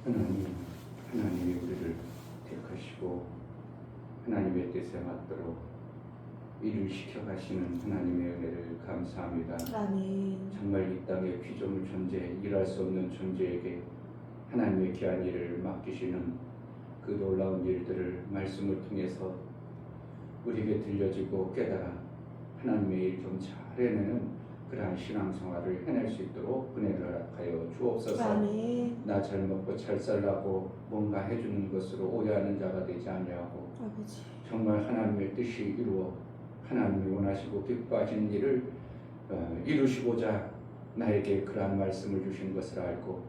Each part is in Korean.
하나님이 우리를 택하시고 하나님의 뜻에 맞도록 일을 시켜가시는 하나님의 은혜를 감사합니다. 아멘. 정말 이 땅의 피조물 존재, 일할 수 없는 존재에게 하나님의 귀한 일을 맡기시는 그 놀라운 일들을 말씀을 통해서 우리에게 들려지고 깨달아 하나님의 일 좀 잘 해내는 그러한 신앙생활을 해낼 수 있도록 은혜를 허락하여 주옵소서. 아멘. 나 잘 먹고 잘 살라고 뭔가 해주는 것으로 오해하는 자가 되지 아니하고 아버지. 정말 하나님의 뜻이 이루어 하나님이 원하시고 기뻐하시는 일을 이루시고자 나에게 그러한 말씀을 주신 것을 알고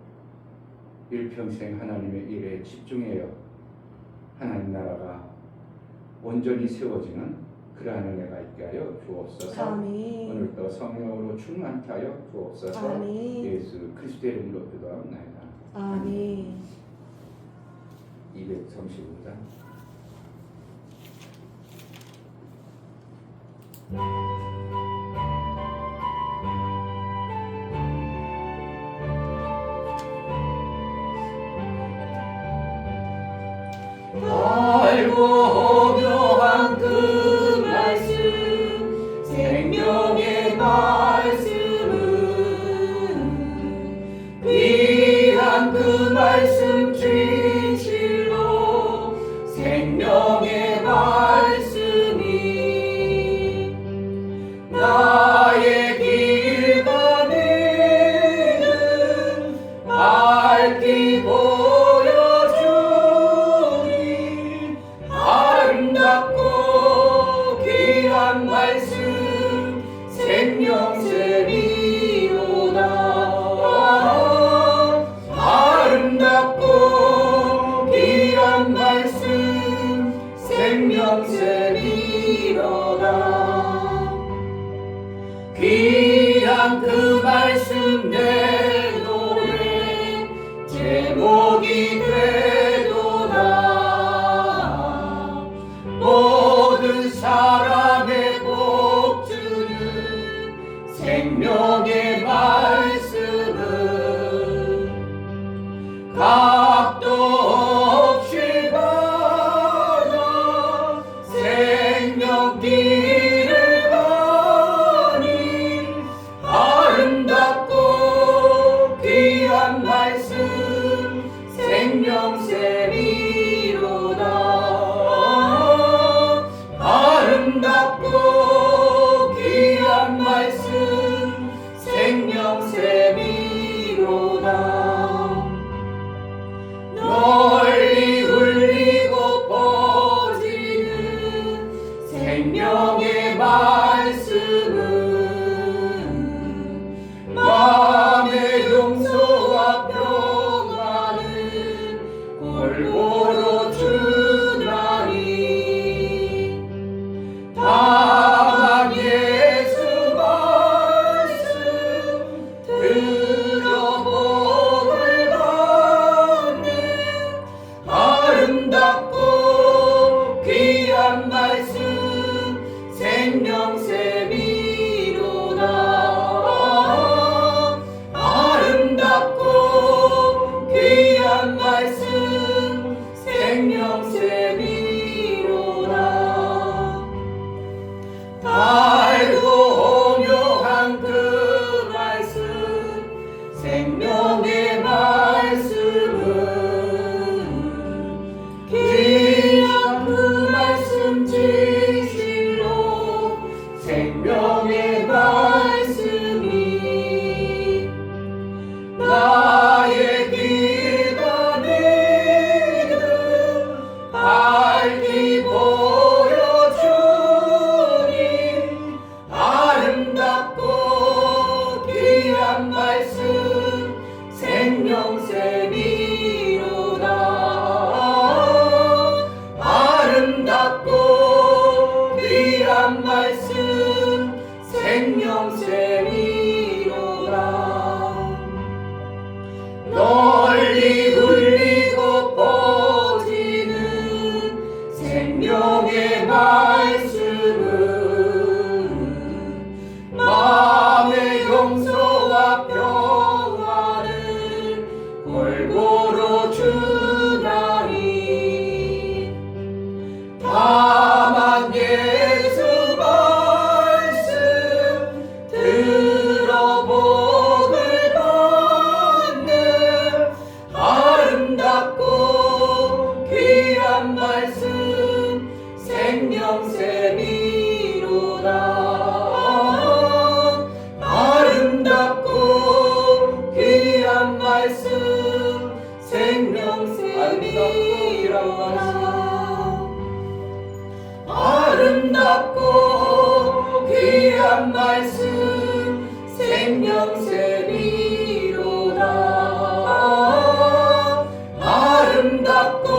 일평생 하나님의 일에 집중하여 하나님 나라가 온전히 세워지는 그러한 은혜가 있게 하여 주옵소서. 아멘. 오늘도 성령으로 충만케 하여 주옵소서. 아멘. 예수 그리스도의 이름으로 기도합니다. 아멘. 235장 알고 묘한 그 말씀 생명의 말씀은 귀한 그 말씀 진실로 생명의 말씀이 나의 길 가는 밝히 보여주니 아름답고 귀한 말씀 생명샘이로다. 아름답고 귀한 말씀 생명샘이로다. 귀한 그 말씀 내 노래 제목이 되도다. 모든 사람의 복 주는 생명의 말씀은 값도 없이 받아 생명길을 가니 아름답고 귀한 말씀 생명샘이로다. 아름답고 귀한 말씀 생명샘이로다. 널리 울리고 퍼지는 생명의 말씀은 마음의 용서와 평안을 골고루 주나니 다만 예수 말씀 들어 복을 받는 아름답고 귀한 말씀 생명샘이로다. 아름답고 귀한 말씀 생명샘이로다. 달고 묘한 그 말씀 생명의 말씀은 귀한 그 말씀 진실로 생명의 말씀이 나의 길 가는 아름답고 귀한 말씀 생명샘이로다. 아름답고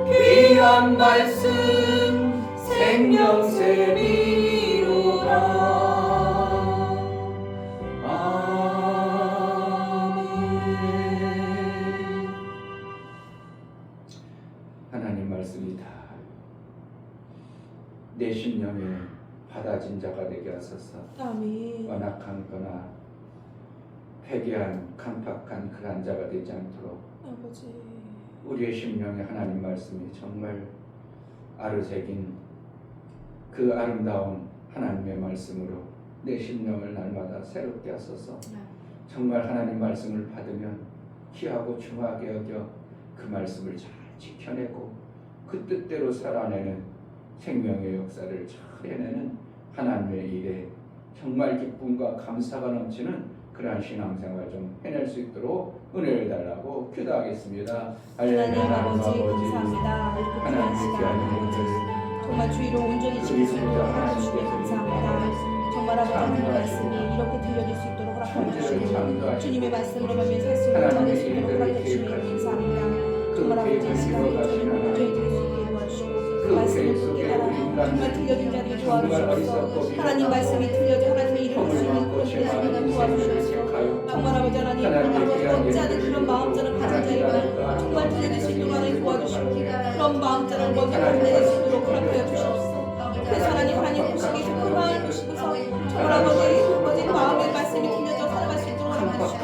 귀한 말씀 생명샘이로다. 하나님 말씀이다. 내 심령에 받아진 자가 되게 하소서. 아멘. 완악한 거나 회개한 강팍한 그런 자가 되지 않도록 아버지. 우리의 심령에 하나님 말씀이 정말 아르새긴 그 아름다운 하나님의 말씀으로 내 심령을 날마다 새롭게 하소서. 정말 하나님 말씀을 받으면 귀하고 중하게 여겨 그 말씀을 잘 지켜내고 그 뜻대로 살아내는 생명의 역사를 잘 해내는 하나님의 일에 정말 기쁨과 감사가 넘치는 그러한 신앙생활 좀 해낼 수 있도록 은혜를 달라고 기도하겠습니다. 하나님 아버지 감사합니다. 하나님의 귀한 이름을 정말 주의로 온전히 지킬 수 있도록 허락하시니 감사합니다. 정말 아버지 하나님 말씀이 이렇게 들려질 수 있도록 허락하시니 주님의 말씀으로 가면 살 수 있는 전할 수 있도록 허락하시니 감사합니다. 정말 아버지 이 시간에 저희를 온전히 들을 수 있게 도와주시고 그 말씀을 듣게 하라. 정말 들려진 자들이 도와주시옵소서. 하나님 말씀이 들려져 하나님의 일을 할 수 있는 그런 대상을 도와주시옵소서. 정말 아버지 하나님 얻지 않은 그런 마음자를 가진 자에게 정말 들려질 수 있도록 하나님 도와주시고 그런 마음자를 먼저 건네낼 수 있도록 허락하여 주시옵소서. 그래서 하나님 보시기에서 그 마음을 보시고서 정말 아버지 마음의 말씀이 들려져 살아갈 수 있도록 허락하시고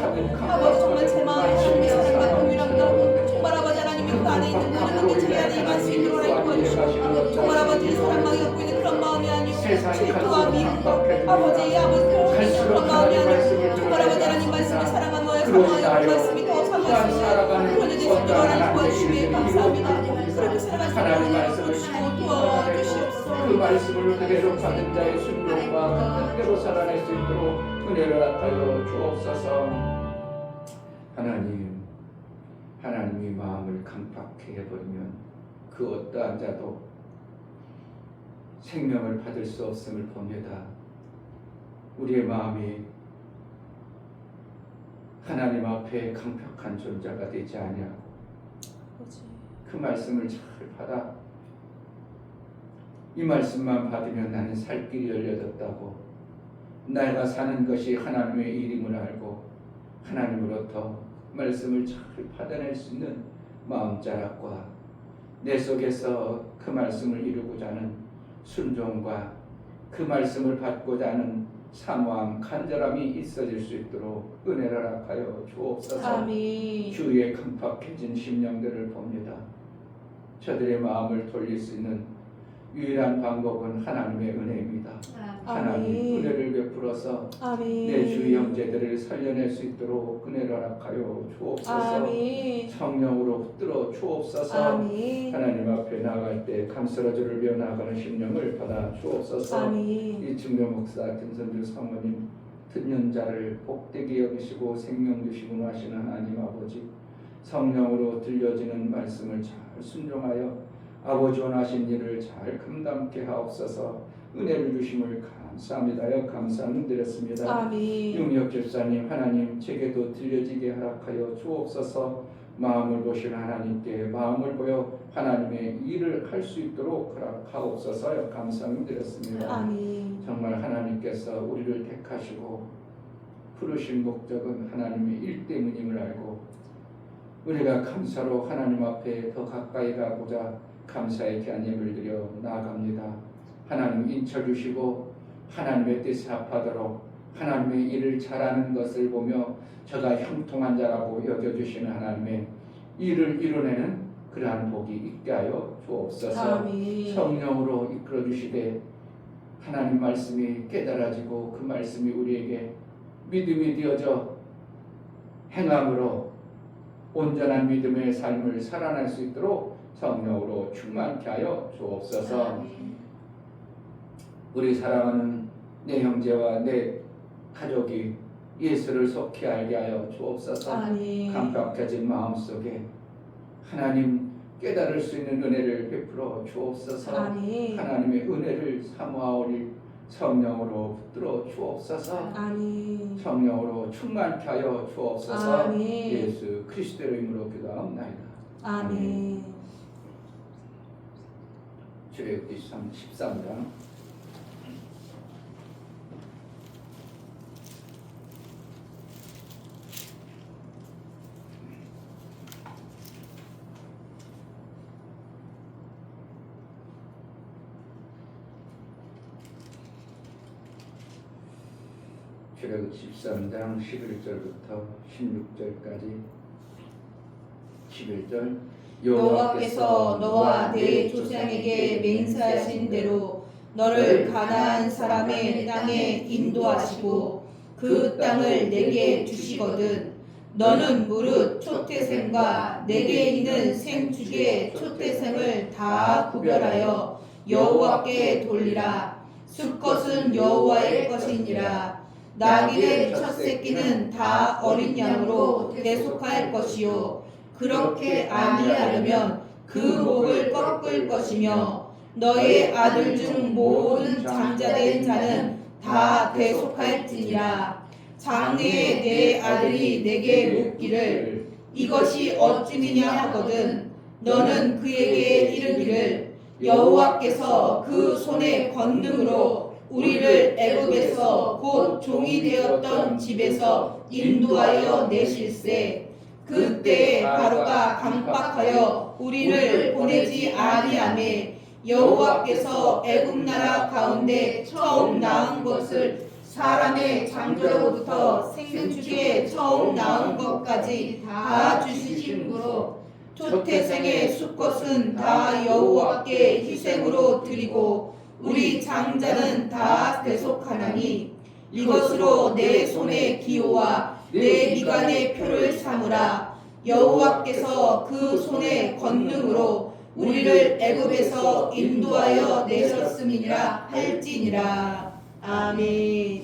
아버지 정말 제 마음에 하나님의 사랑과 동일함과 정말 아버지 하나님이 그 안에 있는 모든 게 제 안에 임할 수 있도록 하나님 도와주시고 정말 아버지 사랑만이 갖고 있는 그런 마음이 아니고 질투와 미움과 아버지 그런 마음이 아니고 정말 아버지 하나님 말씀을 사랑한 너의 사랑하여 말씀이 더 사모할 수 있는 그런 일 있도록 하나님 도와주시기에 감사합니다. 그렇게 살아갈 수 있도록 하나님 도와주시고 도와주시옵소서. 그 말씀을 그대로 받은 자의 순종과 그 뜻대로 살아낼 수 있도록 은혜를 하여 주옵소서. 하나님이 마음을 강팍해 해버리면 그 어떠한 자도 생명을 받을 수 없음을 봅니다. 우리의 마음이 하나님 앞에 강팍한 존재가 되지 아니하고 그 말씀을 잘 받아 이 말씀만 받으면 나는 살 길이 열려졌다고 내가 사는 것이 하나님의 일임을 알고 하나님으로부터 말씀을 잘 받아낼 수 있는 마음자락과 내 속에서 그 말씀을 이루고자 하는 순종과 그 말씀을 받고자 하는 사모함, 간절함이 있어질 수 있도록 은혜를 허락하여 주옵소서. 아멘. 주위에 강팍해진 심령들을 봅니다. 저들의 마음을 돌릴 수 있는 유일한 방법은 하나님의 은혜입니다. 하나님 은혜를 베풀어서 아멘. 내 주위 형제들을 살려낼 수 있도록 은혜를 허락하여 주옵소서. 아멘. 성령으로 붙들어 주옵소서. 아멘. 하나님 앞에 나아갈 때 감스러져를 배워 나아가는 심령을 받아 주옵소서. 아멘. 이충교 목사, 김선주 사모님 듣는 자를 복되게 여기시고 생명 주시고 하시는 하나님 아버지, 성령으로 들려지는 말씀을 잘 순종하여 아버지 원하신 일을 잘 감당케 하옵소서. 은혜를 주심을 감사합니다. 감사는 드렸습니다. 아멘. 용역 집사님, 하나님 제게도 들려지게 허락하여 주옵소서. 마음을 보시는 하나님께 마음을 보여 하나님의 일을 할 수 있도록 허락하옵소서. 감사는 드렸습니다. 아멘. 정말 하나님께서 우리를 택하시고 부르신 목적은 하나님의 일 때문임을 알고 우리가 감사로 하나님 앞에 더 가까이 가고자 감사의 귀한 예물을 드려 나아갑니다. 하나님 인쳐주시고 하나님의 뜻에 합하도록 하나님의 일을 잘하는 것을 보며 저가 형통한 자라고 여겨주시는 하나님의 일을 이뤄내는 그러한 복이 있게 하여 주옵소서. 아멘. 성령으로 이끌어주시되 하나님 말씀이 깨달아지고 그 말씀이 우리에게 믿음이 되어져 행함으로 온전한 믿음의 삶을 살아날 수 있도록 성령으로 충만케 하여 주옵소서. 우리 사랑하는 내 형제와 내 가족이 예수를 속히 알게 하여 주옵소서. 아멘. 감격해진 마음속에 하나님 깨달을 수 있는 은혜를 베풀어 주옵소서. 아멘. 하나님의 은혜를 사모하오니 성령으로 붙들어 주옵소서. 아멘. 성령으로 충만케 하여 주옵소서. 아멘. 예수 그리스도의 이름으로 기도하옵나이다. 아멘. 출애굽기 13장 출애굽기 13장 11절부터 16절까지 11절 여호와께서 너와 내 조상에게 맹세하신 대로 너를 가나안 사람의 땅에 인도하시고 그 땅을 내게 주시거든 너는 무릇 초태생과 내게 있는 생축의 초태생을 다 구별하여 여호와께 돌리라. 수컷은 여호와의 것이니라. 나귀의 첫 새끼는 다 어린 양으로 대속할 것이요 그렇게 아니하려면 그 목을 꺾을 것이며 너의 아들 중 모든 장자된 자는 다 대속할지니라. 장래에 내 아들이 내게 묻기를 이것이 어찌미냐 하거든 너는 그에게 이르기를 여호와께서 그 손의 권능으로 우리를 애굽에서 곧 종이 되었던 집에서 인도하여 내실세 그때 바로가 강박하여 우리를 보내지 아니하매 여호와께서 애굽 나라 가운데 처음 낳은 것을 사람의 장조로부터 생축에 처음 낳은 것까지 다 주시므로 초태생의 수컷은 다 여호와께 희생으로 드리고 우리 장자는 다 대속하나니 이것으로 내 손의 기호와 내 미간의 표를 삼으라. 여호와께서 그 손의 권능으로 우리를 애굽에서 인도하여 내셨음이니라 할지니라. 아멘.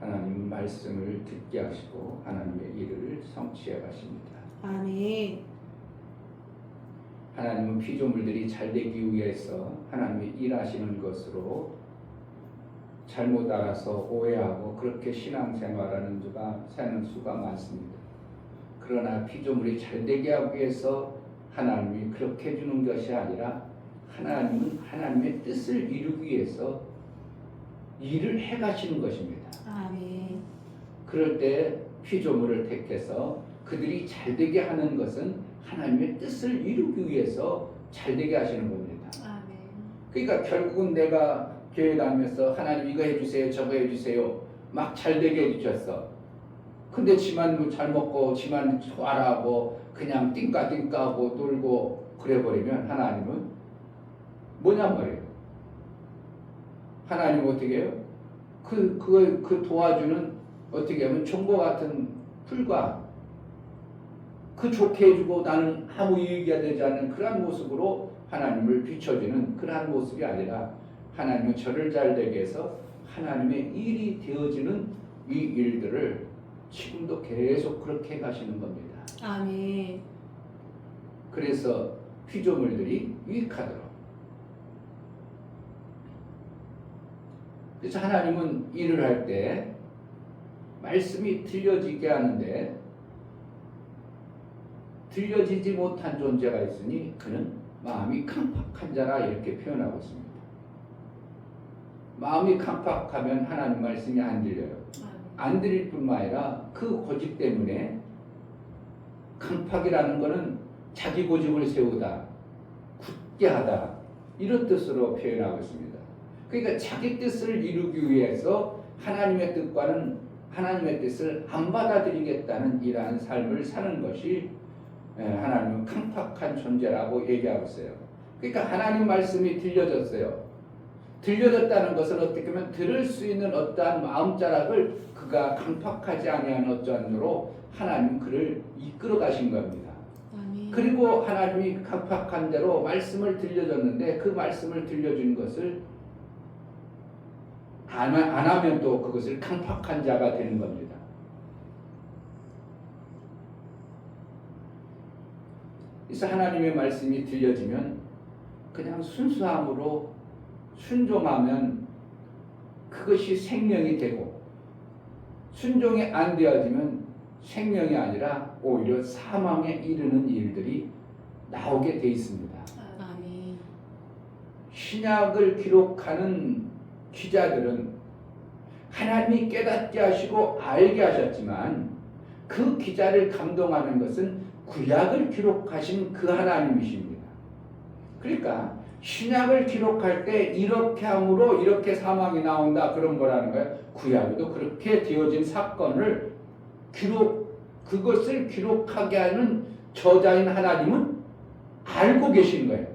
하나님 말씀을 듣게 하시고 하나님의 일을 성취해 가십니다. 아멘. 하나님은 피조물들이 잘되기 위해서 하나님이 일하시는 것으로 잘못 알아서 오해하고 그렇게 신앙생활하는 수가 사는 수가 많습니다. 그러나 피조물이 잘되게 하기 위해서 하나님이 그렇게 해주는 것이 아니라 하나님은 하나님의 뜻을 이루기 위해서 일을 해가시는 것입니다. 아멘. 그럴 때 피조물을 택해서 그들이 잘되게 하는 것은 하나님의 뜻을 이루기 위해서 잘되게 하시는 겁니다. 아멘. 그러니까 결국은 내가 교회 다니면서 하나님 이거 해주세요 저거 해주세요 막 잘되게 해주셨어. 근데 지만 뭐 잘 먹고 지만 좋아하고 그냥 띵까띵까하고 놀고 그래버리면 하나님은 뭐냔 말이에요. 하나님 어떻게 해요? 그 도와주는 어떻게 하면 종과 같은 풀과 그 좋게 해주고 나는 아무 이익이 되지 않는 그러한 모습으로 하나님을 비춰주는 그러한 모습이 아니라 하나님은 저를 잘되게 해서 하나님의 일이 되어지는 이 일들을 지금도 계속 그렇게 가시는 겁니다. 아멘. 그래서 피조물들이 유익하도록. 그래서 하나님은 일을 할 때 말씀이 들려지게 하는데 들려지지 못한 존재가 있으니 그는 마음이 강팍한 자라 이렇게 표현하고 있습니다. 마음이 강팍하면 하나님 말씀이 안 들려요. 안 들릴 뿐만 아니라 그 고집 때문에 강팍이라는 것은 자기 고집을 세우다, 굳게 하다 이런 뜻으로 표현하고 있습니다. 그러니까 자기 뜻을 이루기 위해서 하나님의 뜻과는 하나님의 뜻을 안 받아들이겠다는 이러한 삶을 사는 것이 하나님은 강팍한 존재라고 얘기하고 있어요. 그러니까 하나님 말씀이 들려졌어요. 들려졌다는 것은 어떻게 보면 들을 수 있는 어떠한 마음자락을 그가 강팍하지 아니한 어쩌한으로 하나님 그를 이끌어 가신 겁니다. 아멘. 그리고 하나님이 강팍한 대로 말씀을 들려줬는데 그 말씀을 들려준 것을 안 하면 또 그것을 강팍한 자가 되는 겁니다. 그래서 하나님의 말씀이 들려지면 그냥 순수함으로 순종하면 그것이 생명이 되고, 순종이 안 되어지면 생명이 아니라 오히려 사망에 이르는 일들이 나오게 돼 있습니다. 아멘. 신약을 기록하는 기자들은 하나님이 깨닫게 하시고 알게 하셨지만 그 기자를 감동하는 것은 구약을 기록하신 그 하나님이십니다. 그러니까 신약을 기록할 때 이렇게 함으로 이렇게 사망이 나온다, 그런 거라는 거예요. 구약에도 그렇게 되어진 사건을 그것을 기록하게 하는 저자인 하나님은 알고 계신 거예요.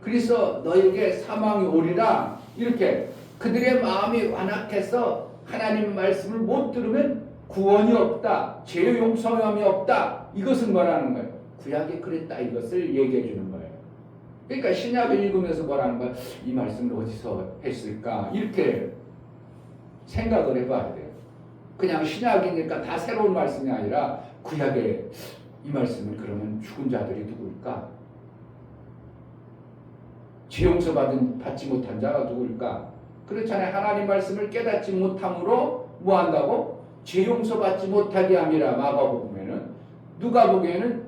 그래서 너에게 사망이 오리라, 이렇게 그들의 마음이 완악해서 하나님의 말씀을 못 들으면 구원이 없다, 죄 용서함이 없다, 이것은 뭐라는 거예요? 구약이 그랬다, 이것을 얘기해 주는 거예요. 그러니까 신약을 읽으면서 뭐라는 거야? 이 말씀을 어디서 했을까? 이렇게 생각을 해봐야 돼요. 그냥 신약이니까 다 새로운 말씀이 아니라 구약에 이 말씀을 그러면 죽은 자들이 누구일까? 죄 용서 받지 못한 자가 누구일까? 그렇잖아요. 하나님 말씀을 깨닫지 못함으로 뭐 한다고? 죄 용서 받지 못하게 함이라. 마가복음에는, 누가복음에는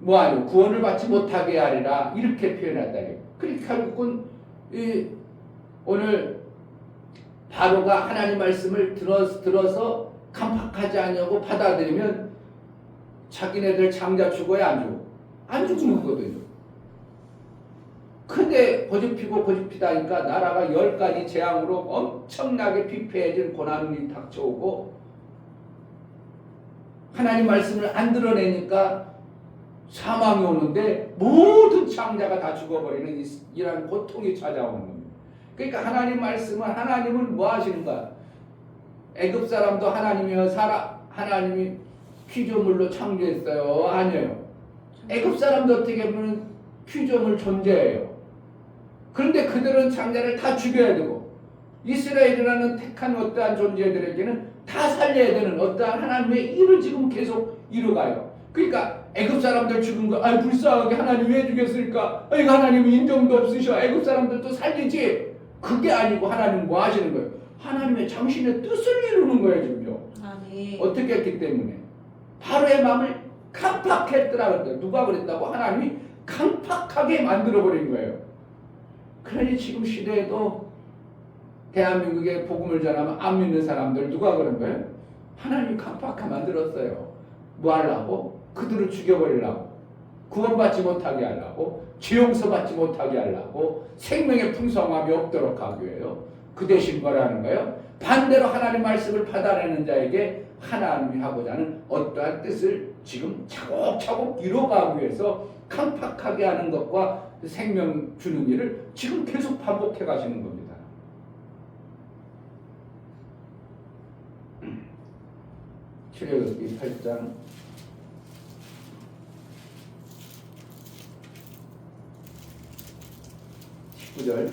뭐하냐? 구원을 받지 못하게 하리라, 이렇게 표현했다. 그러니까 결국은 오늘 바로가 하나님 말씀을 들어서 간팍하지 않냐고 받아들이면 자기네들 장자 죽어야 안 죽어? 안 죽는 거거든요. 근데 고집피고 고집피다니까 나라가 10가지 재앙으로 엄청나게 피폐해진 고난이 닥쳐오고, 하나님 말씀을 안 드러내니까 사망이 오는데 모든 장자가 다 죽어버리는 이런 고통이 찾아오는 겁니다. 그러니까 하나님 말씀은, 하나님은 뭐 하시는가? 애굽 사람도 하나님이 피조물로 창조했어요? 아니에요. 애굽 사람도 어떻게 보면 피조물 존재예요. 그런데 그들은 장자를 다 죽여야 되고, 이스라엘이라는 택한 어떠한 존재들에게는 다 살려야 되는 어떠한 하나님의 일을 지금 계속 이루가요. 그러니까 애굽 사람들 죽은 거, 불쌍하게 하나님 왜 죽였을까? 이거 하나님은 인정도 없으셔. 애굽 사람들도 살리지. 그게 아니고 하나님 뭐 하시는 거예요? 하나님의 당신의 뜻을 이루는 거예요, 지금요. 아멘. 어떻게 했기 때문에? 바로의 마음을 강팍했더라. 누가 그랬다고? 하나님이 강팍하게 만들어버린 거예요. 그러니 지금 시대에도 대한민국에 복음을 전하면 안 믿는 사람들 누가 그런 거예요? 하나님이 강팍하게 만들었어요. 뭐 하려고? 그들을 죽여버리려고, 구원받지 못하게 하려고, 죄 용서받지 못하게 하려고, 생명의 풍성함이 없도록 하기 위해요. 그 대신 뭐라는 거예요? 반대로 하나님 말씀을 받아내는 자에게 하나님이 하고자 하는 어떠한 뜻을 지금 차곡차곡 이뤄가기 위해서 강팍하게 하는 것과 생명 주는 일을 지금 계속 반복해 가시는 겁니다. 출애굽기 8장 19절,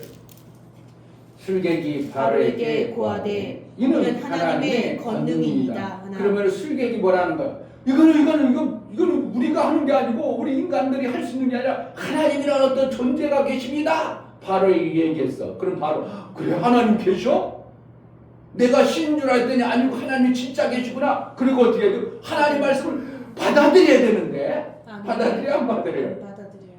술객이 바로에게 고하되 이는 하나님의 권능이다. 그러면 술객이 뭐라는 거야? 이거는 우리가 하는 게 아니고 우리 인간들이 할 수 있는 게 아니라 하나님이라는 어떤 존재가 계십니다. 바로에게 얘기했어. 그럼 바로, 그래 하나님 계셔? 내가 신인 줄 알았더니 아니고 하나님이 진짜 계시구나. 그리고 어떻게 해야 돼? 하나님 말씀을 받아들여야 되는데, 받아들여야 안 받아들여요?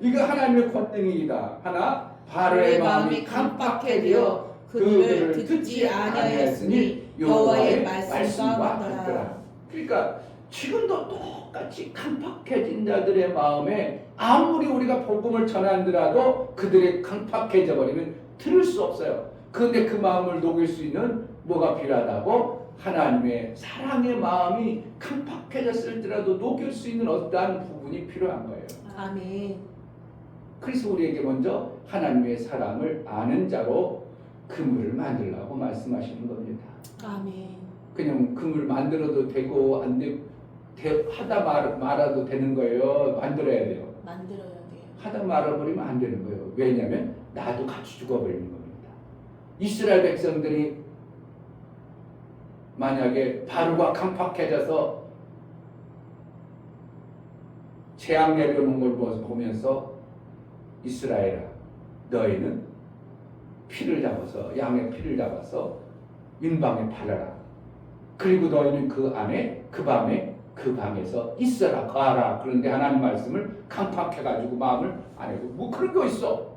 이거 하나님의 권능이다. 하나, 바로의 마음이 깜빡해되어 그들을 듣지 아니하였으니 여호와의 말씀과 같더라. 그러니까 지금도 똑같이 강팍해진 자들의 마음에 아무리 우리가 복음을 전한더라도 그들이 강팍해져 버리면 들을 수 없어요. 그런데 그 마음을 녹일 수 있는 뭐가 필요하다고? 하나님의 사랑의 마음이 강팍해졌을지라도 녹일 수 있는 어떠한 부분이 필요한 거예요. 아멘. 그래서 우리에게 먼저 하나님의 사랑을 아는 자로 그물을 만들라고 말씀하시는 겁니다. 아멘. 그냥 그물 만들어도 되고 안 되고 하다 말아도 되는 거예요. 만들어야 돼요. 만들어야 돼요. 하다 말아버리면 안 되는 거예요. 왜냐하면 나도 같이 죽어버리는 겁니다. 이스라엘 백성들이 만약에 바로가 강팍해져서 재앙 내려오는 걸 보면서 이스라엘아, 너희는 피를 잡아서 양의 피를 잡아서 인방에 팔아라. 그리고 너희는 그 안에 그 밤에 그 방에서 있어라 가라. 그런데 하나님 말씀을 강팍해가지고 마음을 안 해고 뭐 그런 거 있어.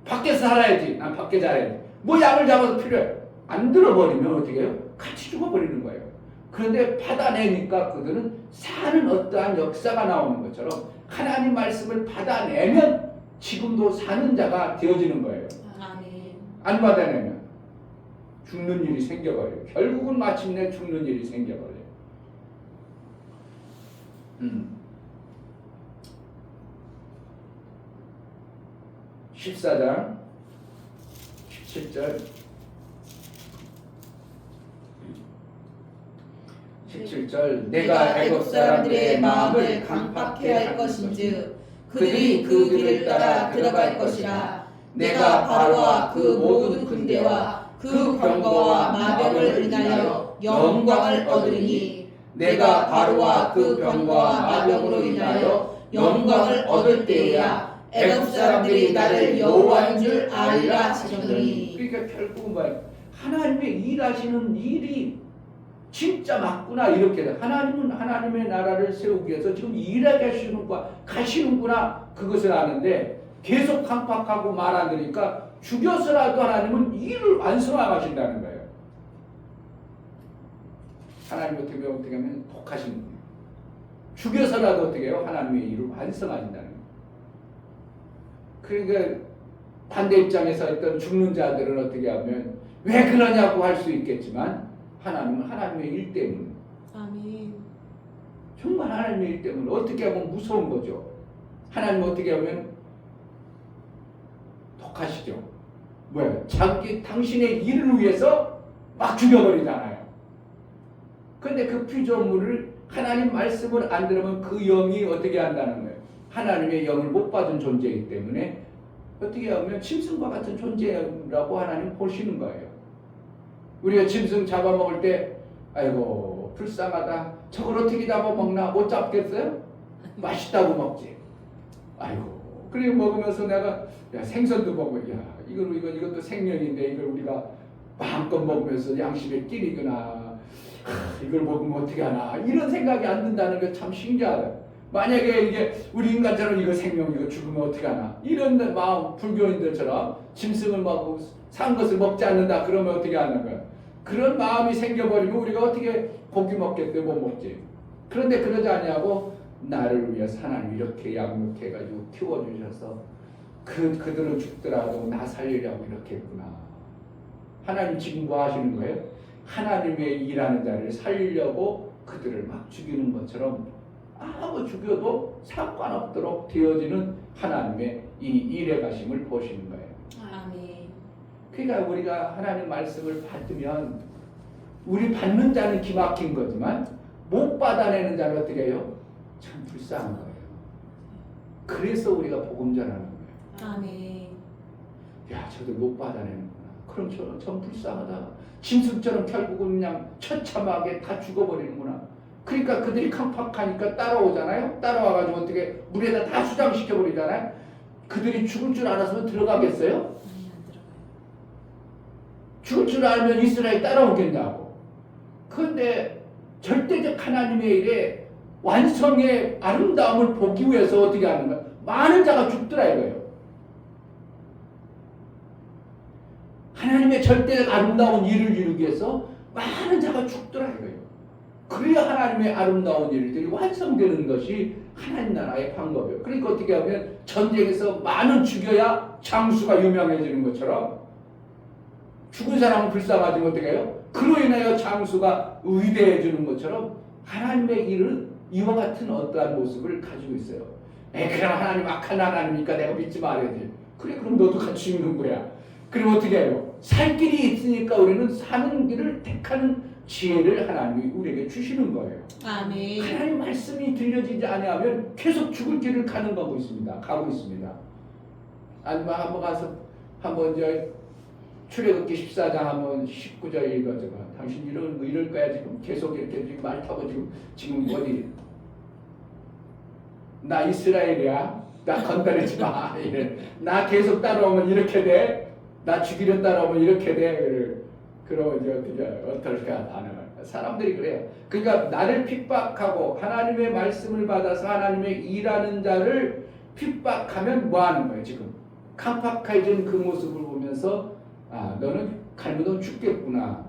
밖에서 살아야지. 난 밖에 살아야지. 뭐 양을 잡아서 필요해. 안 들어버리면 어떻게 해요? 같이 죽어버리는 거예요. 그런데 받아내니까 그들은 사는 어떠한 역사가 나오는 것처럼 하나님 말씀을 받아내면 지금도 사는 자가 되어지는 거예요. 아멘. 안 받아내면 죽는 일이 생겨버려요. 결국은 마침내 죽는 일이 생겨버려요. 14장 17절 17절 내가 애굽 사람들의 마음을 강팍해 할 것인즉 그들이 그 길을 따라 들어갈 것이라. 내가 바로와 그 모든 군대와 그 병거와 마병을 인하여 영광을 얻으리니 내가 바로와 그 병거와 마병으로 인하여 영광을 얻을 때에야 애굽 사람들이 나를 여호와인 줄 알리라 하시더니. 그러니까 결국은 뭐예요? 하나님의 일하시는 일이 진짜 맞구나. 이렇게 하나님은 하나님의 나라를 세우기 위해서 지금 일하게 가시는구나. 그것을 아는데 계속 강팍하고 말 안 들으니까 죽여서라도 하나님은 일을 완성하신다는 거예요. 하나님 어떻게 하면 독하신 분이에요. 죽여서라도 어떻게 해요? 하나님의 일을 완성하신다는 거예요. 그러니까 반대 입장에서 있던 죽는 자들은 어떻게 하면 왜 그러냐고 할 수 있겠지만 하나님은 하나님의 일 때문에 아멘. 정말 하나님의 일 때문에 어떻게 하면 무서운 거죠. 하나님은 어떻게 하면 독하시죠. 왜? 자기 당신의 일을 위해서 막 죽여버리잖아요. 그런데 그 피조물을 하나님 말씀을 안 들으면 그 영이 어떻게 한다는 거예요. 하나님의 영을 못 받은 존재이기 때문에 어떻게 하면 짐승과 같은 존재라고 하나님 보시는 거예요. 우리가 짐승 잡아먹을 때 아이고 불쌍하다. 저걸 어떻게 잡아먹나. 못 잡겠어요? 맛있다고 먹지. 아이고 그리고 먹으면서 내가 야, 생선도 먹고 야 이것도 생명인데 이걸 우리가 마음껏 먹으면서 양심에 끼리구나. 이걸 먹으면 어떻게 하나. 이런 생각이 안 든다는 게 참 신기하다. 만약에 이게 우리 인간처럼 이거 생명 이거 죽으면 어떻게 하나. 이런 마음 불교인들처럼 짐승을 먹고 산 것을 먹지 않는다. 그러면 어떻게 하는 거야. 그런 마음이 생겨버리면 우리가 어떻게 고기 먹겠어요? 못 먹지. 그런데 그러지 않냐고 나를 위해서 하나님 이렇게 양육해가지고 키워주셔서 그들은 죽더라도 나 살리려고 이렇게 했구나. 하나님 지금 뭐 하시는 거예요? 하나님의 일하는 자를 살리려고 그들을 막 죽이는 것처럼 아무 죽여도 상관없도록 되어지는 하나님의 이 일에 가심을 보시는 거예요. 아멘. 그러니까 우리가 하나님 말씀을 받으면 우리 받는 자는 기막힌 거지만 못 받아내는 자는 어떻게 해요? 참 불쌍한 거예요. 그래서 우리가 복음 전하는 거예요. 아멘. 야, 저들 못 받아내는구나. 그럼 저는 참 불쌍하다. 짐승처럼 결국은 그냥 처참하게 다 죽어버리는구나. 그러니까 그들이 강팍하니까 따라오잖아요. 따라와가지고 어떻게 물에다 다 수장시켜버리잖아요. 그들이 죽을 줄 알았으면 들어가겠어요? 아니 안 들어가요. 죽을 줄 알면 이스라엘 따라오겠냐고. 그런데 절대적 하나님의 일에 완성의 아름다움을 보기 위해서 어떻게 하는 거야? 많은 자가 죽더라 이거예요. 하나님의 절대적 아름다운 일을 이루기 위해서 많은 자가 죽더라 이거예요. 그래야 하나님의 아름다운 일들이 완성되는 것이 하나님 나라의 방법이에요. 그러니까 어떻게 하면 전쟁에서 많은 죽여야 장수가 유명해지는 것처럼 죽은 사람은 불쌍하지만 어떻게 해요? 그로 인하여 장수가 위대해지는 것처럼 하나님의 일은 이와 같은 어떠한 모습을 가지고 있어요. 그럼 하나님 악한 하나님이니까 내가 믿지 말아야지. 그래 그럼 너도 같이 죽는 거야. 그럼 어떻게 해요? 살 길이 있으니까 우리는 사는 길을 택하는 지혜를 하나님이 우리에게 주시는 거예요. 아멘. 하나님 말씀이 들려지지 않으면 계속 죽을 길을 가고 있습니다. 아니면 한번 가서 한번 이제 출애굽기 14장 한번 19절 읽어줘봐. 당신 이럴 거야 지금 계속 이렇게 지금 말 타고 지금 어디 나 이스라엘이야. 나 건드리지 마. 이래. 나 계속 따라오면 이렇게 돼. 나 죽이려 따라오면 이렇게 돼. 그러면 이제 어떻게 반응을? 사람들이 그래요. 그러니까 나를 핍박하고 하나님의 말씀을 받아서 하나님의 일하는 자를 핍박하면 뭐 하는 거예요? 지금 깜빡해진 그 모습을 보면서 너는 갈무도 죽겠구나.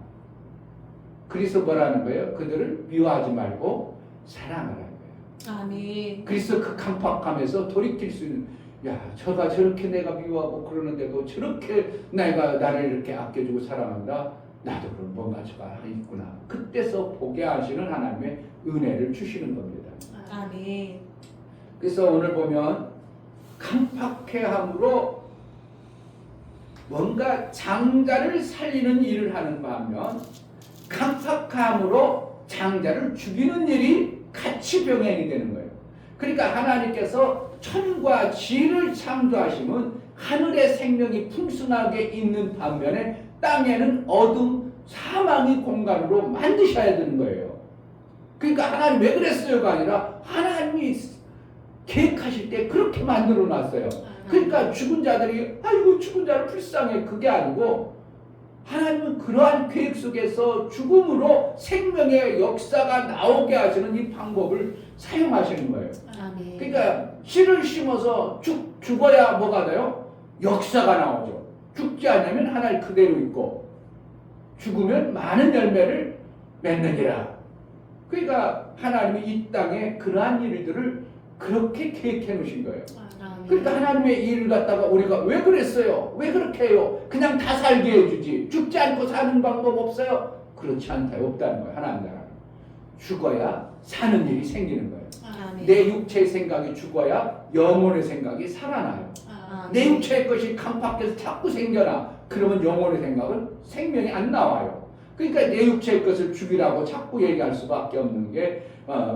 그래서 뭐라는 거예요? 그들을 미워하지 말고 사랑하라는 거예요. 아멘. 그래서 그 깜빡함에서 돌이킬 수 있는, 저가 저렇게 내가 미워하고 그러는데도 저렇게 나를 이렇게 아껴주고 사랑한다. 나도 그럼 뭔가 저가 있구나. 그때서 보게 하시는 하나님의 은혜를 주시는 겁니다. 아멘. 그래서 오늘 보면 깜빡해함으로 뭔가 장자를 살리는 일을 하는 반면 깜빡함으로 장자를 죽이는 일이 같이 병행이 되는 거예요. 그러니까 하나님께서 천과 지를 창조하시면 하늘의 생명이 풍성하게 있는 반면에 땅에는 어둠, 사망의 공간으로 만드셔야 되는 거예요. 그러니까 하나님 왜 그랬어요가 아니라 하나님이 계획하실 때 그렇게 만들어 놨어요. 그러니까 죽은 자들이 아이고 죽은 자를 불쌍해 그게 아니고 하나님은 그러한 계획 속에서 죽음으로 생명의 역사가 나오게 하시는 이 방법을 사용하시는 거예요. 아멘. 그러니까 씨를 심어서 죽어야 뭐가 돼요? 역사가 나오죠. 죽지 않으면 하나님 그대로 있고 죽으면 많은 열매를 맺느니라. 그러니까 하나님이 이 땅에 그러한 일들을 그렇게 계획해 놓으신 거예요. 그러니까 하나님의 일을 갖다가 우리가 왜 그랬어요? 왜 그렇게 해요? 그냥 다 살게 해주지. 죽지 않고 사는 방법 없어요? 그렇지 않다. 없다는 거예요. 하나님 나라는. 죽어야 사는 일이 생기는 거예요. 아멘. 내 육체의 생각이 죽어야 영혼의 생각이 살아나요. 내 육체의 것이 깜빡해서 자꾸 생겨나. 그러면 영혼의 생각은 생명이 안 나와요. 그러니까 내 육체의 것을 죽이라고 자꾸 얘기할 수밖에 없는 게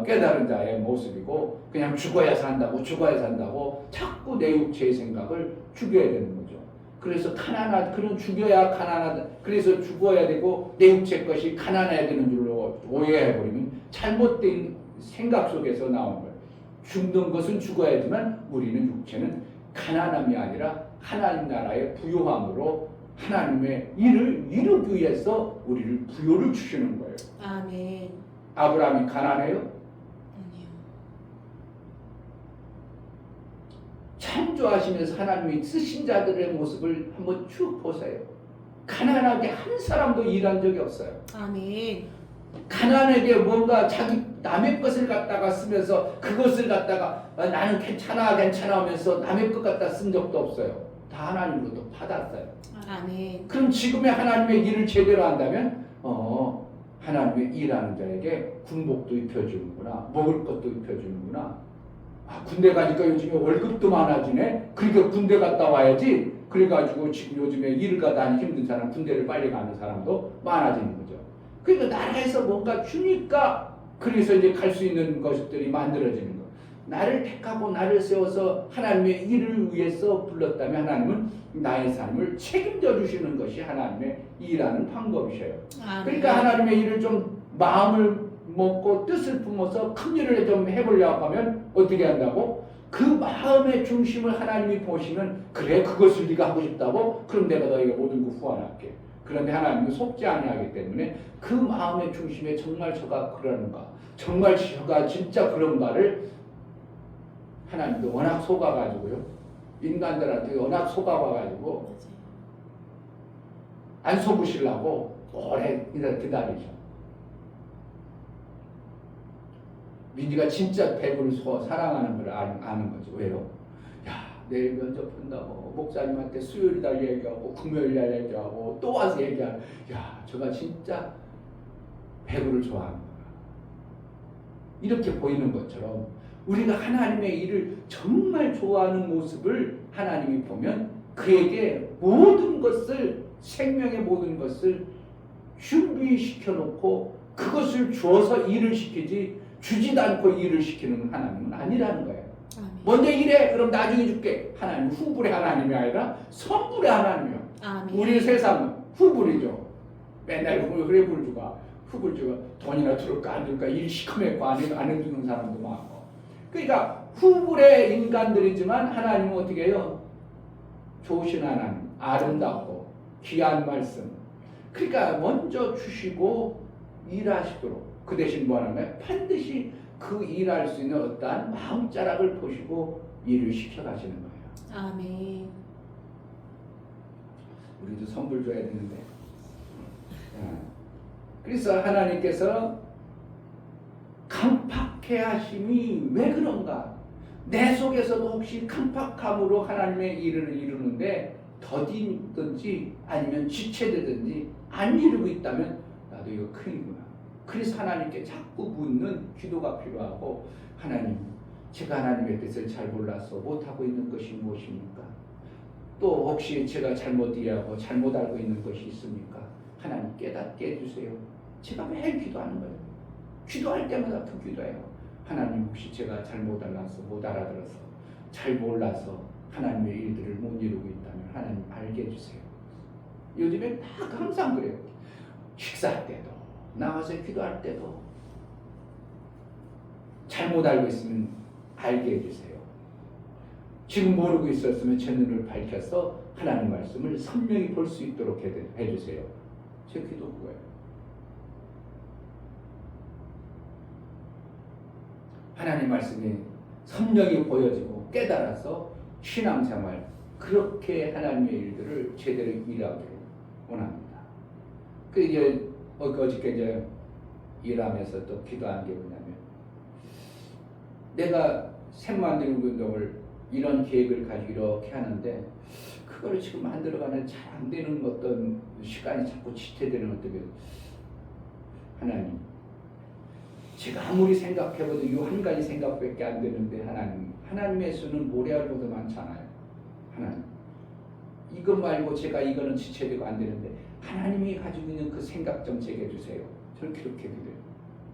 깨달은 자의 모습이고 그냥 죽어야 산다고 자꾸 내 육체의 생각을 죽여야 되는 거죠. 그래서 그런 죽여야 가난하다. 그래서 죽어야 되고 내 육체 것이 가난해야 되는 줄로 오해해버리면 잘못된 생각 속에서 나온 거예요. 죽는 것은 죽어야지만 우리는 육체는 가난함이 아니라 하나님 나라의 부요함으로 하나님의 일을 이루기 위해서 우리를 부요를 주시는 거예요. 아멘. 아브라함이 가난해요? 아니요. 창조하시면서 하나님이 쓰신 자들의 모습을 한번 쭉 보세요. 가난하게 한 사람도 일한 적이 없어요. 아멘. 가난하게 뭔가 자기 남의 것을 갖다가 쓰면서 그것을 갖다가 나는 괜찮아 하면서 남의 것 갖다 쓴 적도 없어요. 다 하나님으로부터 받았어요. 아멘. 그럼 지금의 하나님의 일을 제대로 한다면 하나님의 일하는 자에게 군복도 입혀주는구나. 먹을 것도 입혀주는구나. 군대 가니까 요즘에 월급도 많아지네. 그러니까 군대 갔다 와야지. 그래가지고 지금 요즘에 일을 가다 하니 힘든 사람, 군대를 빨리 가는 사람도 많아지는 거죠. 그러니까 나라에서 뭔가 주니까 그래서 이제 갈 수 있는 것들이 만들어지는 거. 나를 택하고 나를 세워서 하나님의 일을 위해서 불렀다면 하나님은 나의 삶을 책임져 주시는 것이 하나님의 일하는 방법이셔요. 그러니까 하나님의 일을 좀 마음을 먹고 뜻을 품어서 큰 일을 좀 해보려고 하면 어떻게 한다고? 그 마음의 중심을 하나님이 보시면 그래 그것을 네가 하고 싶다고? 그럼 내가 너희가 모든 거 후원할게. 그런데 하나님은 속지 아니하기 때문에 그 마음의 중심에 정말 저가 그러는가? 정말 저가 진짜 그런가를 하나님도 워낙 속아가지고요. 인간들한테 워낙 속아와가지고 안 속으시려고 오래 기다리죠. 민지가 진짜 배부를 사랑하는 걸 아는 거죠. 왜요? 내일 면접 본다고 목사님한테 수요일날 얘기하고 금요일날 얘기하고 또 와서 얘기하고 저가 진짜 배부를 좋아하는 거야. 이렇게 보이는 것처럼 우리가 하나님의 일을 정말 좋아하는 모습을 하나님이 보면 그에게 모든 것을 생명의 모든 것을 준비시켜 놓고 그것을 주어서 일을 시키지 주지도 않고 일을 시키는 하나님은 아니라는 거예요. 먼저 일해 그럼 나중에 줄게. 하나님 후불의 하나님이 아니라 선불의 하나님이요. 우리 세상은 후불이죠. 맨날 후불 주가 돈이나 들을까 안 들을까 일 시커멓고 안 해주는 사람도 많고. 그러니까 후불의 인간들이지만 하나님은 어떻게 해요? 좋으신 하나님, 아름답고 귀한 말씀. 그러니까 먼저 주시고 일하시도록 그 대신 뭐 하는 거예요? 반드시 그 일할 수 있는 어떠한 마음자락을 보시고 일을 시켜가시는 거예요. 아멘. 우리도 선물 줘야 되는데. 그래서 하나님께서 강팍해 하심이 왜 그런가? 내 속에서도 혹시 강팍함으로 하나님의 일을 이루는데 더디든지 아니면 지체되든지 안 이루고 있다면 나도 이거 큰일이구나. 그래서 하나님께 자꾸 묻는 기도가 필요하고, 하나님, 제가 하나님의 뜻을 잘 몰라서 못하고 있는 것이 무엇입니까? 또 혹시 제가 잘못 이해하고 잘못 알고 있는 것이 있습니까? 하나님 깨닫게 해주세요. 제가 매일 기도하는 거예요. 기도할 때마다 그 기도해요. 하나님, 혹시 제가 잘못 알아서 못 알아들어서 잘 몰라서 하나님의 일들을 못 이루고 있다면 하나님 알게 해주세요. 요즘에 다 항상 그래요. 식사할 때도 나와서 기도할 때도 잘못 알고 있으면 알게 해주세요. 지금 모르고 있었으면 제 눈을 밝혀서 하나님 말씀을 선명히 볼 수 있도록 해주세요. 제 기도 그거예요. 하나님 말씀이 선명히 보여지고 깨달아서 신앙생활, 그렇게 하나님의 일들을 제대로 일하기를 원합니다. 그 이제 어저께 이제 일하면서 또 기도한 게 뭐냐면, 내가 샘 만드는 운동을 이런 계획을 가지고 이렇게 하는데 그거를 지금 만들어가는 잘 안 되는 어떤 시간이 자꾸 지체되는 어떤 게, 하나님, 제가 아무리 생각해봐도 이 한 가지 생각밖에 안 되는데 하나님의 수는 모래알보다 많잖아요. 하나님, 이것 말고 제가 이거는 지체되고 안 되는데 하나님이 가지고 있는 그 생각 좀 제게 주세요. 저는 그렇게 믿어요.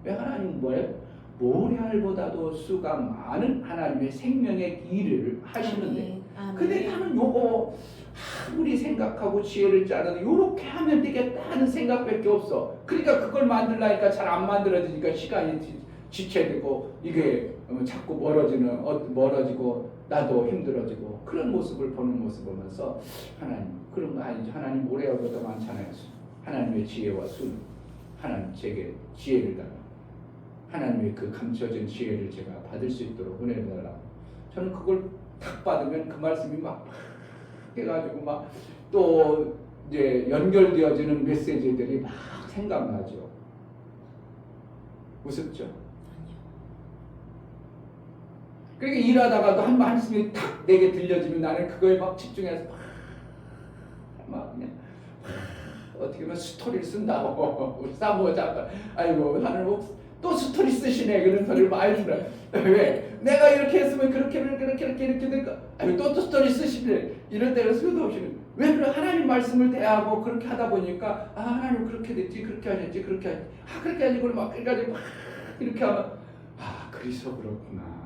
왜? 하나님은 뭐예요? 모래알보다도 수가 많은 하나님의 생명의 일을 하시는데, 근데 나는 요거 아무리 생각하고 지혜를 짜도 요렇게 하면 되겠다 하는 생각밖에 없어. 그러니까 그걸 만들라니까 잘 안 만들어지니까 시간이 지체되고 이게 자꾸 멀어지고 나도 힘들어지고, 그런 모습을 보면서 하나님, 그런 거 아니죠. 하나님 모래알보다 많잖아요. 하나님의 지혜와 수, 하나님 제게 지혜를 달라. 하나님의 그 감춰진 지혜를 제가 받을 수 있도록 은혜를 달라. 저는 그걸 탁 받으면 그 말씀이 막 해가지고 막 또 이제 연결되어지는 메시지들이 막 생각나죠. 무섭죠? 그러니까 일하다가도 한 말씀이 탁 내게 들려지면 나는 그거에 막 집중해서 막 그냥 어떻게 보면 스토리를 쓴다고 우리 사모 작가, 아이고 하늘 또 스토리 쓰시네 그런 소리를 많이 들어요. 왜? 내가 이렇게 했으면 그렇게 될까? 아니 또 스토리 쓰시네. 이런 때가 수도 없이. 왜 그래? 하나님 말씀을 대하고 그렇게 하다 보니까 하나님 그렇게 됐지, 그렇게 하셨지, 그렇게 하지. 그렇게 하지, 그걸 막 그래가지고 막 이렇게 하면 그래서 그렇구나.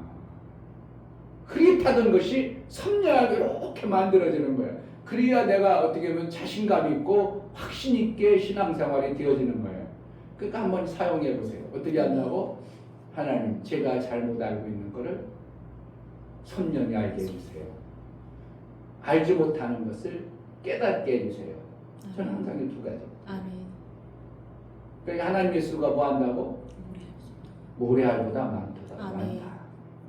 흐릿하던 것이 선명하게 이렇게 만들어지는 거예요. 그래야 내가 어떻게 보면 자신감 있고 확신 있게 신앙생활이 되어지는 거예요. 그러니까 한번 사용해 보세요. 어떻게 한다고? 하나님, 제가 잘못 알고 있는 거를 선명히 알게 해주세요. 알지 못하는 것을 깨닫게 해주세요. 저는 항상 이 두 가지. 아멘. 그러니까 하나님의 수가 뭐 한다고? 모래알보다 많다.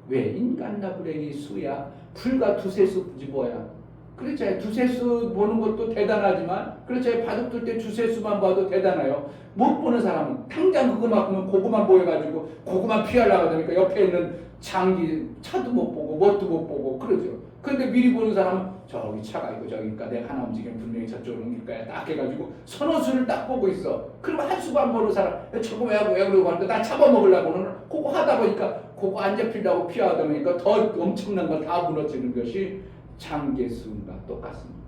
왜? 인간나 불행이 수야. 불과 두세 수지 뭐야. 그렇잖아요. 두세 수 보는 것도 대단하지만, 그렇잖아요. 바둑둘 때 두세 수만 봐도 대단해요. 못 보는 사람은 당장 그거만 고구만 보여가지고 고구만 피하려고 하니까 옆에 있는 장기 차도 못 보고 뭣도 못 보고 그러죠. 근데 미리 보는 사람은 저기 차가 있고 저기니까 내가 하나 움직이면 분명히 저쪽으로 옮길 거야 딱 해가지고 서너 수를 딱 보고 있어. 그러면 한 수만 보는 사람 저거 왜 그러고 하니까 나 잡아먹으려고는 그거 하다 보니까 그거 안 잡히려고 피하다 보니까 더 엄청난 걸 다 무너지는 것이 장개수가 똑같습니다.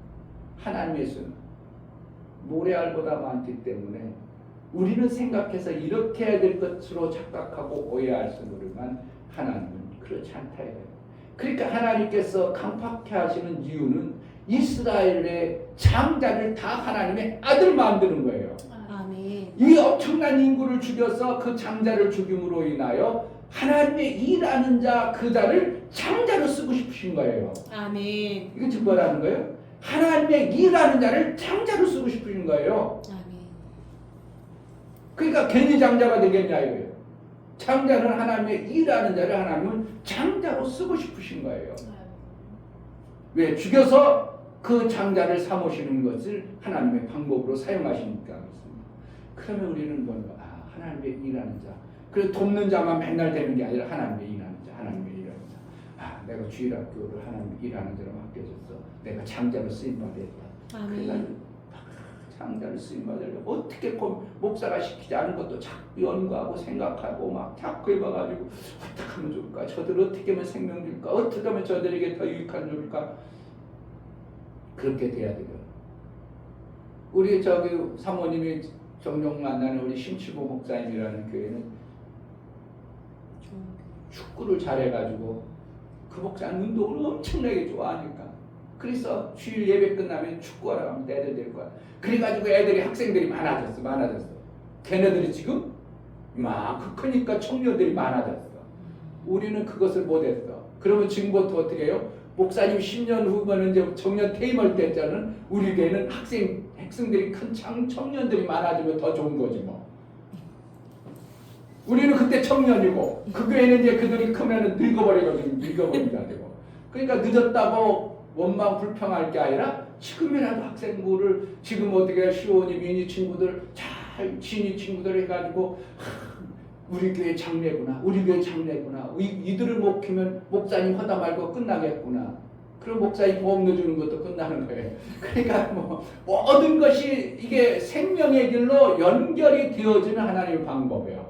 하나님의 수는 모래알보다 많기 때문에 우리는 생각해서 이렇게 해야 될 것으로 착각하고 오해할 수는 하나님은 그렇지 않다 이거예요. 그러니까 하나님께서 강팍해 하시는 이유는 이스라엘의 장자를 다 하나님의 아들 만드는 거예요. 아멘. 이 엄청난 인구를 죽여서 그 장자를 죽임으로 인하여 하나님의 일하는 자 그 자를 장자로 쓰고 싶으신 거예요. 아멘. 이거 지금 뭐라는 거예요? 하나님의 일하는 자를 장자로 쓰고 싶으신 거예요. 아멘. 그러니까 괜히 장자가 되겠냐 이거예요. 장자는 하나님의 일하는 자를 하나님은 장자로 쓰고 싶으신 거예요. 왜? 죽여서 그 장자를 삼으시는 것을 하나님의 방법으로 사용하시니까 그렇습니다. 그러면 우리는 뭔가 하나님의 일하는 자. 그래서 돕는 자만 맨날 되는 게 아니라 하나님의 일하는 자, 하나님의 일하는 자. 내가 주일학교를 하나님의 일하는 자로 맡겨졌어. 내가 장자로 쓰임 받았다. 아멘. 장자를 쓰임 받으려 어떻게 목사가 시키지 않은 것도 자꾸 연구하고 생각하고 막 자꾸 해봐가지고 어떻게 하면 좋을까? 저들 어떻게 하면 생명 줄까? 어떻게 하면 저들에게 더 유익한 줄까? 그렇게 돼야 돼요. 우리 저기 사모님이 종종 만나는 우리 심치보 목사님이라는 교회는 축구를 잘해가지고 그 목사는 운동을 엄청나게 좋아하니까 그래서 주일 예배 끝나면 축구하러 가면 애들 데리고 와. 그래가지고 애들이 학생들이 많아졌어. 걔네들이 지금 막 크니까 청년들이 많아졌어. 우리는 그것을 못했어. 그러면 지금부터 어떻게 해요? 목사님 10년 후면 이제 청년 퇴임할 때짜는 우리 교회는 학생들이 큰 청년들이 많아지면 더 좋은 거지 뭐. 우리는 그때 청년이고 그 교회는 이제 그들이 크면은 늙어버리가 되고. 그러니까 늦었다고 원망 불평할 게 아니라 지금이라도 학생부를 지금 어떻게 시온이 미니 친구들 잘 진이 친구들 해가지고 우리 교회 장례구나. 이들을 못 키면 목사님 하다 말고 끝나겠구나. 그럼 목사님 보험 넣어주는 것도 끝나는 거예요. 그러니까 모든 것이 이게 생명의 길로 연결이 되어지는 하나님의 방법이에요.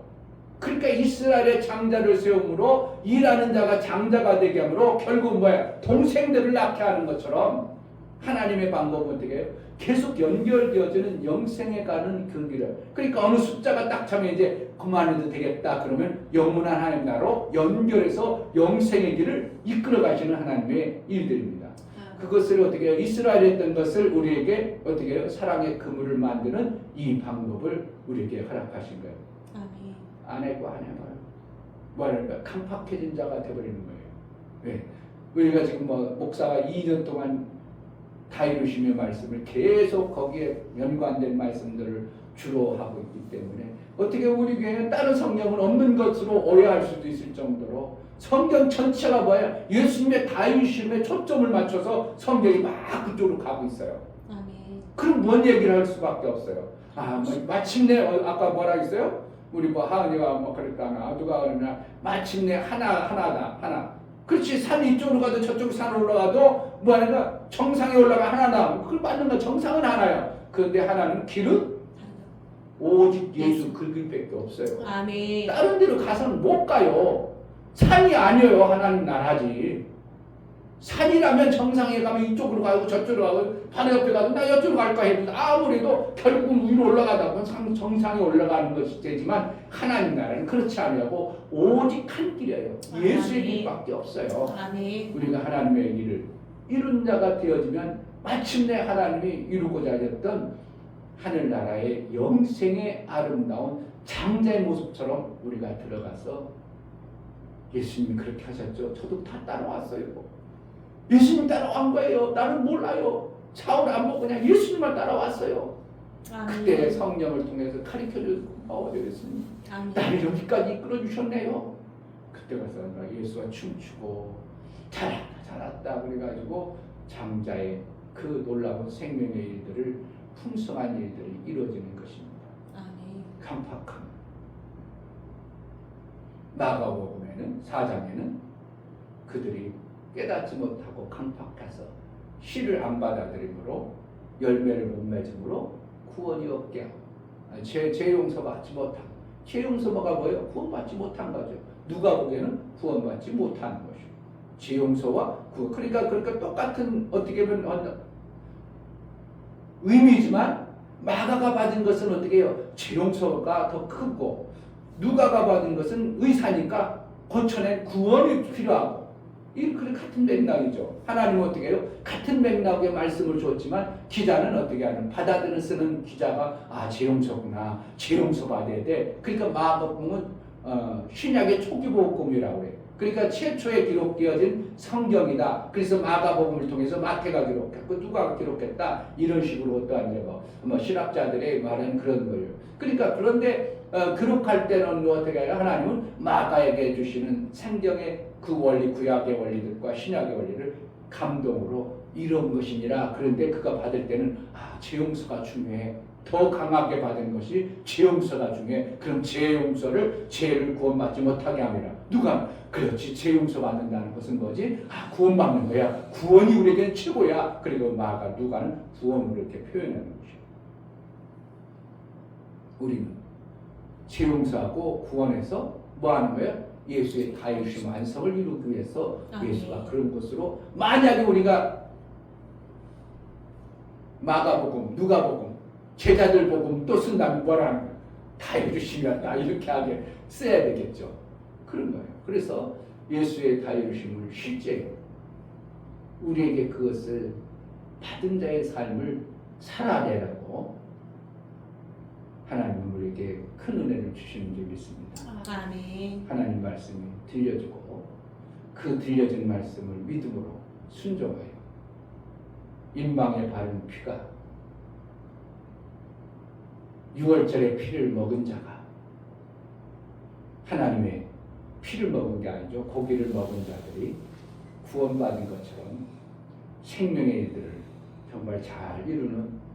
그러니까 이스라엘의 장자를 세움으로 일하는 자가 장자가 되게 함으로 결국 뭐야? 동생들을 낳게 하는 것처럼 하나님의 방법은 어떻게 해요? 계속 연결되어지는 영생에 가는 그 길을. 그러니까 어느 숫자가 딱 차면 이제 그만해도 되겠다. 그러면 영원한 하나님 나라로 연결해서 영생의 길을 이끌어 가시는 하나님의 일들입니다. 그것을 어떻게 해요? 이스라엘에 했던 것을 우리에게 어떻게 해요? 사랑의 그물을 만드는 이 방법을 우리에게 허락하신 거예요. 아멘. 안 해봐요. 뭐랄까 깜팍해진 자가 되어버리는 거예요. 왜? 우리가 지금 목사가 2년 동안 다이루심의 말씀을 계속 거기에 연관된 말씀들을 주로 하고 있기 때문에 어떻게 우리 교회는 다른 성경은 없는 것으로 오해할 수도 있을 정도로 성경 전체가 뭐예요? 예수님의 다이루심에 초점을 맞춰서 성경이 막 그쪽으로 가고 있어요. 아멘. 그럼 뭔 얘기를 할 수밖에 없어요. 마침내 아까 뭐라 했어요? 우리 하은이가 그랬다나 누가 그러나 마침내 하나. 그렇지. 산 이쪽으로 가도 저쪽 산 올라가도 뭐하는가 정상에 올라가 하나다. 그걸 맞는 거 정상은 하나야. 그런데 하나는 길은 오직 예수 그 길밖에 없어요. 아멘. 다른 데로 가서는 못 가요. 산이 아니에요. 하나님 나라지. 산이라면 정상에 가면 이쪽으로 가고 저쪽으로 가고 바로 옆에 가도 나 이쪽으로 갈까 해도 아무래도 결국은 위로 올라가다 보면 정상에 올라가는 것이 되지만 하나님 나라는 그렇지 않냐고 오직 한 길이에요. 예수의 길밖에 없어요. 아멘. 우리가 하나님의 일을 이룬 자가 되어지면 마침내 하나님이 이루고자 하셨던 하늘나라의 영생의 아름다운 장자의 모습처럼 우리가 들어가서 예수님이 그렇게 하셨죠. 저도 다 따라왔어요. 예수님 따라온 거예요. 나는 몰라요. 차올 안 보고 그냥 예수님만 따라왔어요. 아멘. 그때 성령을 통해서 가르쳐주고 예수님 나를 여기까지 이끌어주셨네요. 그때 가서 예수가 춤추고 잘했다 그래가지고 장자의 그 놀라운 생명의 일들을 풍성한 일들이 이루어지는 것입니다. 아멘. 깜팍함. 마가복음에는 4장에는 그들이 깨닫지 못하고 강팍해서 씨를 안 받아들이므로 열매를 못 맺음으로 구원이 없게 하고 죄 용서받지 못하고 죄 용서가 뭐예요? 구원받지 못한 거죠. 누가 보기에는 구원받지 못한 것이고 죄 용서와 구원. 그러니까 똑같은 어떻게 보면 의미지만 마가가 받은 것은 어떻게 해요? 죄 용서가 더 크고 누가가 받은 것은 의사니까 고쳐낸 구원이 필요하고 이 같은 맥락이죠. 하나님은 어떻게 해요? 같은 맥락의 말씀을 줬지만 기자는 어떻게 하는? 받아들이는 쓰는 기자가 죄 용서구나. 죄 용서 받아야 돼. 그러니까 마가복음은 신약의 초기 복음이라고 그래요. 그러니까 최초에 기록되어진 성경이다. 그래서 마가복음을 통해서 마태가 기록했고 누가가 기록했다. 이런 식으로 어떠한 뭐 신학자들의 말은 그런 거예요. 그러니까 그런데 기록할 때는 어떻게 해야 하나님은 마가에게 주시는 성경의 그 원리, 구약의 원리들과 신약의 원리를 감동으로 이런 것이니라. 그런데 그가 받을 때는 죄용서가 중요해. 더 강하게 받은 것이 죄용서가 중요해. 그럼 죄용서를 죄를 구원받지 못하게 함이라. 누가? 그렇지. 죄용서 받는다는 것은 뭐지? 구원받는 거야. 구원이 우리에게는 최고야. 그리고 누가는 구원을 이렇게 표현하는 것이야. 우리는 죄용서하고 구원해서 뭐 하는 거야? 예수의 다이심 완성을 이루기 위해서 예수가 그런 것으로, 만약에 우리가 마가복음, 누가복음, 제자들 복음 또 쓴다면 뭐라는 거야? 다 이루심이었다. 이렇게 하게 써야 되겠죠. 그런 거예요. 그래서 예수의 다 이루심을 실제 우리에게 그것을 받은 자의 삶을 살아내라고 하나님은 우리에게 큰 은혜를 주시는 줄 믿습니다. 아멘. 하나님 말씀이 들려주고 그 들려진 말씀을 믿음으로 순종하여 인방에 바른 피가 6월절에 피를 먹은 자가 하나님의 피를 먹은 게 아니죠. 고기를 먹은 자들이 구원받은 것처럼 생명의 일들을 정말 잘 이루는,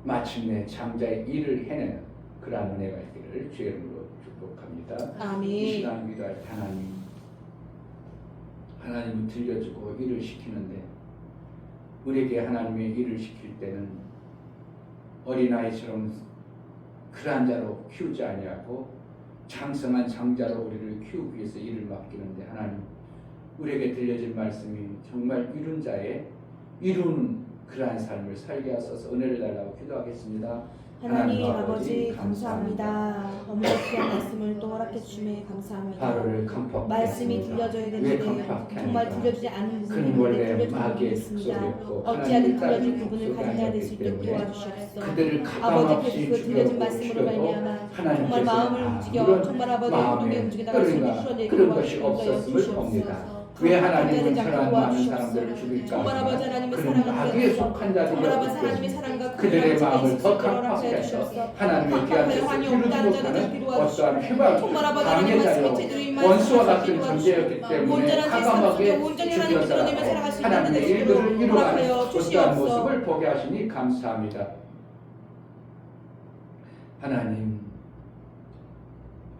마침내 장자의 일을 해내는 그러한 은혜가 있기를 주의 이름으로 축복합니다. 아멘. 이 시간 기도할 때 하나님은 들려주고 일을 시키는데, 우리에게 하나님의 일을 시킬 때는 어린아이처럼 그러한 자로 키우지 아니하고 장성한 장자로 우리를 키우기 위해서 일을 맡기는데, 하나님 우리에게 들려진 말씀이 정말 이룬 자의 이루는 그러한 삶을 살게 하소서. 은혜를 달라고 기도하겠습니다. 하나님 아버지 감사합니다. 너무나 귀한 말씀을 또 허락해 주심에 감사합니다. 바로를 강팍 말씀이 들려져야 되는데 정말 들려지지 않는 부분이 그는 있는데 원래 들려주고 마귀의 있습니다. 속이었고 어찌하든 들려줄 하나님 부분을 가져야 될 수 있도록 도와주시옵소서. 그들을 아버지께서 가감없이 그 들려진 죽였고 말씀으로 말미암아 정말 하나님께서 마음을 움직여 정말 아버지의 호동에 움직이다가 손이 풀어내고 그런 것이 없었음을 봅니다. 왜 하나님은 저런 많은 사람들을 죽일까? 정말 아버지 하나님의 그런 사랑을 마귀의 속한 자들이 정말 아버지 없기 하나님의 때문에 사랑과 그들의 마음을 더 강팍해 강팍해서 주셔서 하나님의 귀한 뜻을 이루지 못하는 어떠한 정말 휘발 아버지 하나님의 방해자요 말씀이 제대로 원수와 같은 임하시고 존재였기 때문에 온전한 과감하게 제 삶 속에 온전히 하나님을 죽여서 드러내며 살아갈 수 있는 하나님의 데를 일들을 이루어가는 허락하여 어떠한 주시옵소서. 모습을 보게 하시니 감사합니다.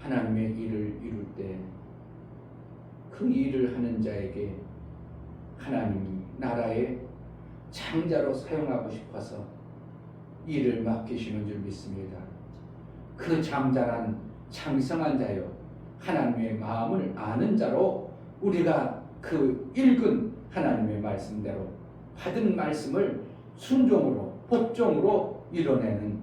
하나님의 일을 이룰 때 그 일을 하는 자에게 하나님이 나라의 장자로 사용하고 싶어서 일을 맡기시는 줄 믿습니다. 그 장자란 장성한 자요, 하나님의 마음을 아는 자로 우리가 그 읽은 하나님의 말씀대로 받은 말씀을 순종으로 복종으로 이뤄내는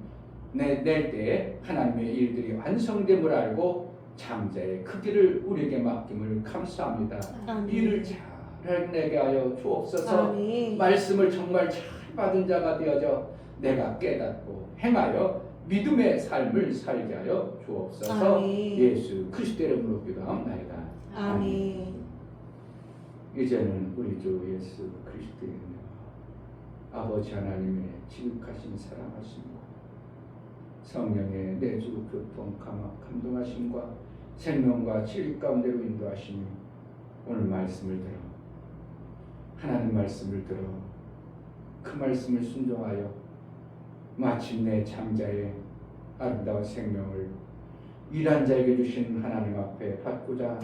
낼 때에 하나님의 일들이 완성됨을 알고 장자의 크기를 우리에게 맡김을 감사합니다. 아멘. 일을 잘 해내게 하여 주옵소서. 아멘. 말씀을 정말 잘 받은 자가 되어져 내가 깨닫고 행하여 믿음의 삶을 살게 하여 주옵소서. 아멘. 예수 그리스도의 이름으로 기도합니다. 아멘. 이제는 우리 주 예수 그리스도의 은혜와 아버지 하나님의 지극하신 사랑하심과 성령의 내주 교통 감동하심과 생명과 진리 가운데로 인도하심이 오늘 말씀을 들어 하나님 말씀을 들어 그 말씀을 순종하여 마침내 장자의 아름다운 생명을 일한 자에게 주신 하나님 앞에 받고자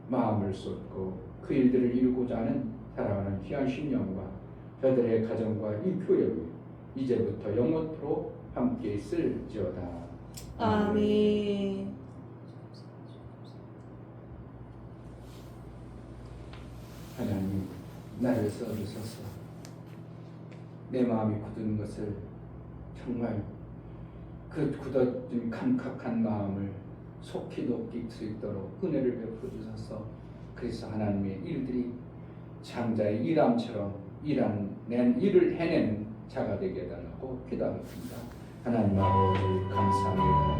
마음을 쏟고 그 일들을 이루고자 하는 사랑하는 귀한 심령과 저들의 가정과 이 교회를 이제부터 영원토록 함께 있을지어다. 아멘. 하나님 나를 써주소서. 내 마음이 굳은 것을 정말 그 굳어진 감각한 마음을 속히 높일 수 있도록 은혜를 베풀어 주소서. 그래서 하나님의 일들이 장자의 일함처럼 낸 일을 해내는 자가 되게 해달라고 기도하겠습니다. 하나님 아버지 감사합니다.